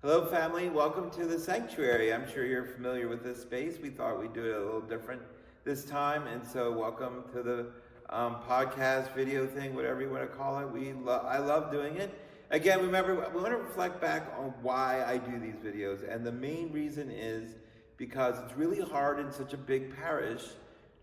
Hello, family. Welcome to the sanctuary. I'm sure you're familiar with this space. We thought we'd do it a little different this time, and so welcome to the podcast, video thing, whatever you want to call it. I love doing it. Again, remember, we want to reflect back on why I do these videos, and the main reason is because it's really hard in such a big parish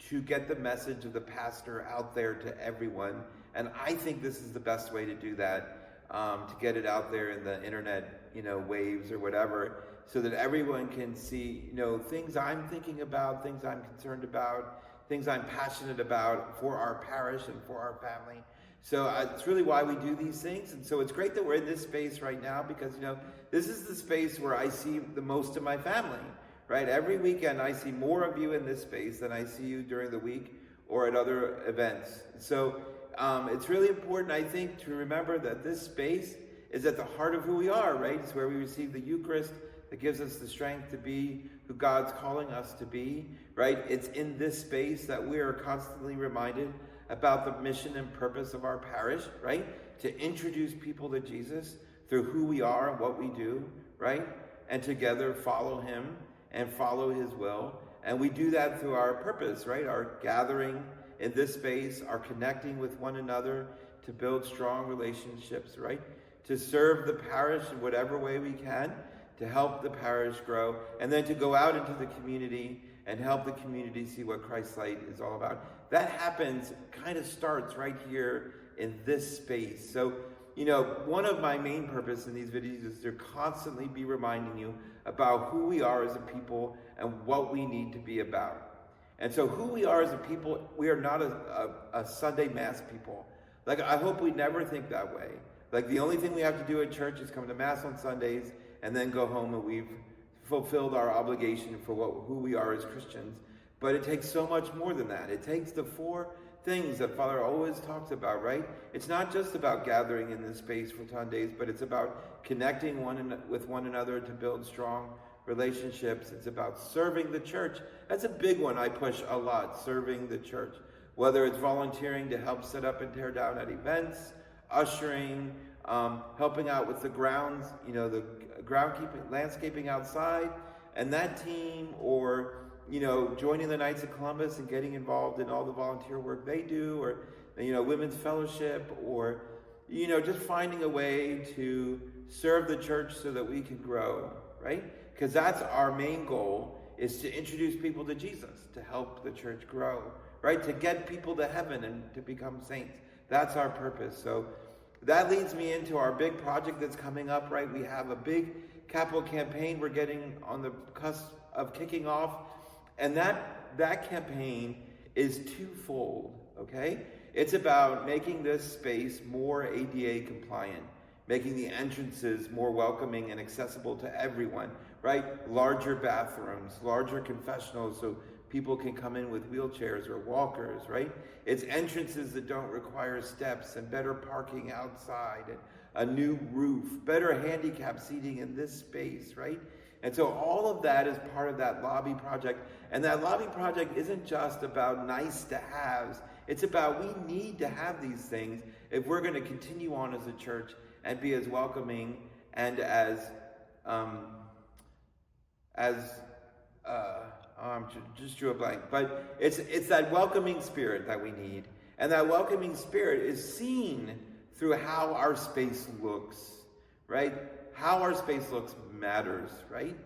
to get the message of the pastor out there to everyone, and I think this is the best way to do that. To get it out there in the internet, waves or whatever, so that everyone can see, things I'm thinking about, things I'm concerned about, things I'm passionate about for our parish and for our family. So it's really why we do these things. And so it's great that we're in this space right now because, this is the space where I see the most of my family, right? Every weekend I see more of you in this space than I see you during the week or at other events. So it's really important, I think, to remember that this space is at the heart of who we are, right? It's where we receive the Eucharist that gives us the strength to be who God's calling us to be, right? It's in this space that we are constantly reminded about the mission and purpose of our parish, right? To introduce people to Jesus through who we are and what we do, right? And together follow him and follow his will. And we do that through our purpose, right? Our gathering in this space, our connecting with one another to build strong relationships, right? To serve the parish in whatever way we can, to help the parish grow, and then to go out into the community and help the community see what Christ Light is all about. That happens, kind of starts right here in this space. So, one of my main purpose in these videos is to constantly be reminding you about who we are as a people and what we need to be about. And so who we are as a people, we are not a Sunday Mass people. Like, I hope we never think that way. Like, the only thing we have to do at church is come to Mass on Sundays and then go home and we've fulfilled our obligation for who we are as Christians. But it takes so much more than that. It takes the four things that Father always talks about, right? It's not just about gathering in this space for Sundays, but it's about connecting with one another to build strong relationships. It's about serving the church. That's a big one I push a lot, serving the church. Whether it's volunteering to help set up and tear down at events, ushering, helping out with the grounds, the groundkeeping, landscaping outside, and that team, or, joining the Knights of Columbus and getting involved in all the volunteer work they do, or, Women's Fellowship, or, just finding a way to serve the church so that we can grow, right? Because that's our main goal, is to introduce people to Jesus, to help the church grow, right? To get people to heaven and to become saints. That's our purpose. So that leads me into our big project that's coming up, right? We have a big capital campaign we're getting on the cusp of kicking off. And that campaign is twofold, okay? It's about making this space more ADA compliant, making the entrances more welcoming and accessible to everyone, right? Larger bathrooms, larger confessionals so people can come in with wheelchairs or walkers, right? It's entrances that don't require steps and better parking outside and a new roof, better handicap seating in this space, right? And so all of that is part of that lobby project. And that lobby project isn't just about nice to haves. It's about we need to have these things if we're going to continue on as a church and be as welcoming and as just drew a blank. But it's that welcoming spirit that we need. And that welcoming spirit is seen through how our space looks, right? How our space looks matters, right?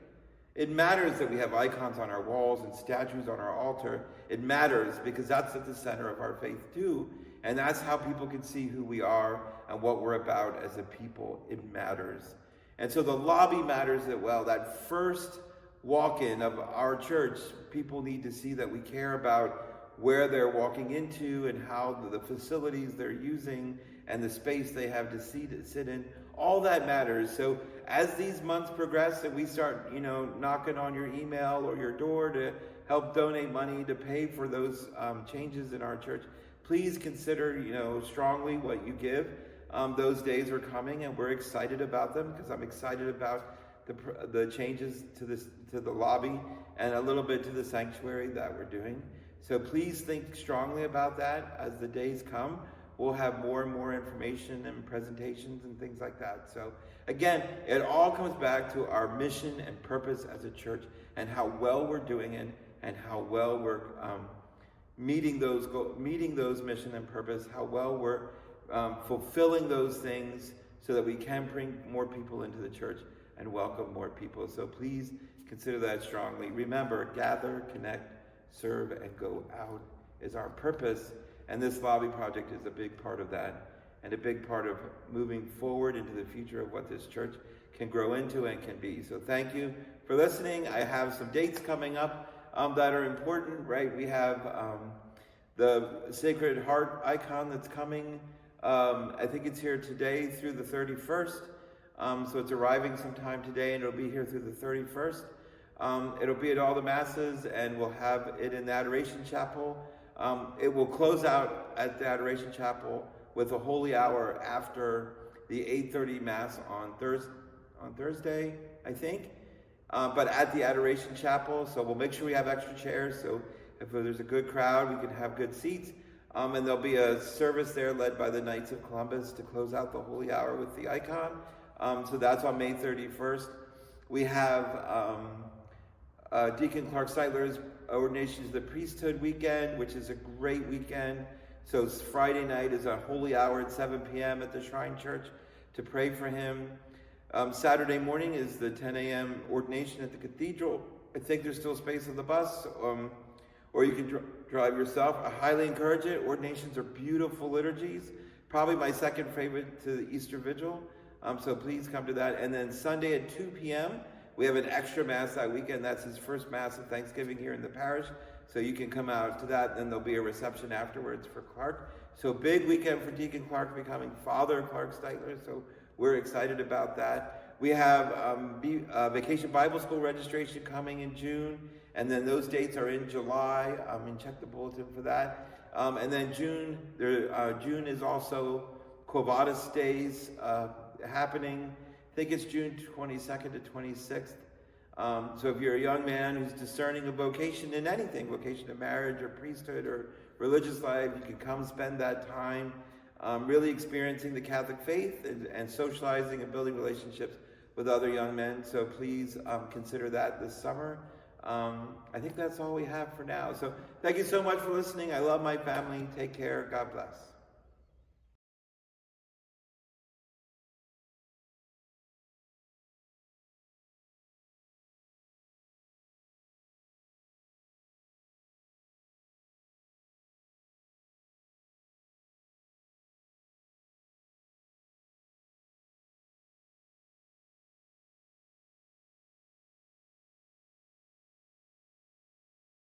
It matters that we have icons on our walls and statues on our altar. It matters because that's at the center of our faith too. And that's how people can see who we are and what we're about as a people. It matters. And so the lobby matters as well. That first walk-in of our church, people need to see that we care about where they're walking into and how the facilities they're using and the space they have to sit in. All that matters. So as these months progress and we start, knocking on your email or your door to help donate money to pay for those changes in our church, please consider, strongly what you give. Those days are coming and we're excited about them because I'm excited about the changes to the lobby and a little bit to the sanctuary that we're doing. So please think strongly about that as the days come. we'll have more and more information and presentations and things like that. So again, it all comes back to our mission and purpose as a church and how well we're doing it and how well we're meeting those mission and purpose, how well we're fulfilling those things so that we can bring more people into the church and welcome more people. So please consider that strongly. Remember, gather, connect, serve, and go out is our purpose. And this lobby project is a big part of that and a big part of moving forward into the future of what this church can grow into and can be. So thank you for listening. I have some dates coming up that are important, right? We have the Sacred Heart icon that's coming. I think it's here today through the 31st. So it's arriving sometime today and it'll be here through the 31st. It'll be at all the masses and we'll have it in the Adoration Chapel. It will close out at the Adoration Chapel with a holy hour after the 8:30 Mass on Thursday, I think. But at the Adoration Chapel, so we'll make sure we have extra chairs, so if there's a good crowd, we can have good seats. And there'll be a service there led by the Knights of Columbus to close out the holy hour with the icon. So that's on May 31st. We have Deacon Clark Seitler's ordination to the priesthood weekend, which is a great weekend. So Friday night is a holy hour at 7 p.m. at the Shrine Church to pray for him. Saturday morning is the 10 a.m. ordination at the cathedral. I think there's still space on the bus, or you can drive yourself. I highly encourage it. Ordinations are beautiful liturgies. Probably my second favorite to the Easter Vigil. So please come to that. And then Sunday at 2 p.m., we have an extra Mass that weekend. That's his first Mass of Thanksgiving here in the parish. So you can come out to that. Then there'll be a reception afterwards for Clark. So big weekend for Deacon Clark becoming Father Clark Steitler. So we're excited about that. We have Vacation Bible School registration coming in June. And then those dates are in July. And check the bulletin for that. And then June is also Quo Vadis Days happening. I think it's June 22nd to 26th. So if you're a young man who's discerning a vocation in anything, vocation of marriage or priesthood or religious life, you can come spend that time really experiencing the Catholic faith and socializing and building relationships with other young men. So please consider that this summer. I think that's all we have for now. So thank you so much for listening. I love my family. Take care. God bless.